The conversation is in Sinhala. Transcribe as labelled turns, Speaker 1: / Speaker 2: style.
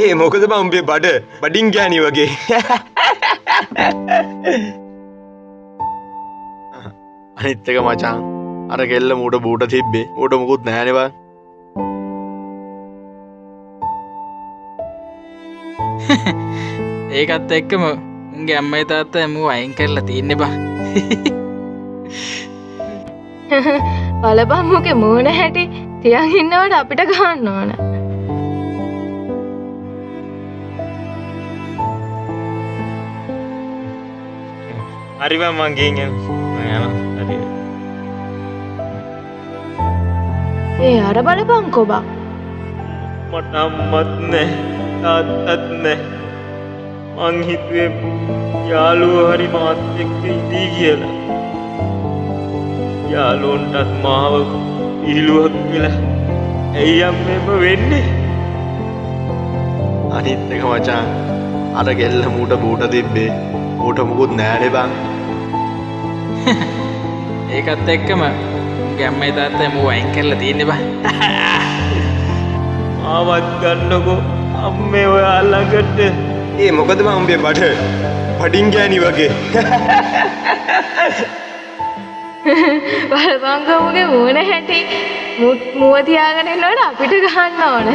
Speaker 1: ඒ මොකද බං උඹේ බඩ බඩින් ගෑණි වගේ.
Speaker 2: අනිත් එක මචං අර කෙල්ල මූට බූට තිබ්බේ. ඌට මුකුත් නැහැනේ බං.
Speaker 3: ඒකත් එක්කම උන්ගේ අම්මයි තාත්තයි මූ අයින් කරලා තියන්නේ බං.
Speaker 4: බලපන් මුගේ මූණ හැටි තියන් ඉන්නවට අපිට ගහන්න ඕන.
Speaker 1: හරි බං මං ගෙන් යනවා. හරි.
Speaker 4: ඒ අර බලපන්කෝ බං.
Speaker 1: මට අම්මත් නැහැ තාත්තත් නැහැ. මං හිතුවේ යාළුවෝ හරි මාත් එක්ක ඉදී කියලා. යාළුවන්ටත් මාව ඉහිලුවක් කියලා. ඇයි අම්මේම වෙන්නේ?
Speaker 2: අනිත් එක මචං අර කෙල්ල මූට බූට තිබ්බේ. ඌට මුකුත් නැහැනේ බං.
Speaker 3: ඒකත් එක්කම උන්ගේ අම්මයි තාත්තයි මූ අයින් කරලා තියන්නේ බං.
Speaker 1: මාවත් ගන්නකෝ අම්මේ ඔයා ළඟට. ඒ මොකද බං උඹේ බඩ බඩින් ගෑණි වගේ.
Speaker 4: බලපන්කෝ මුගේ මූණ හැටි මුව තියාගෙන ඉන්නවට අපිට ගහන්න ඕන.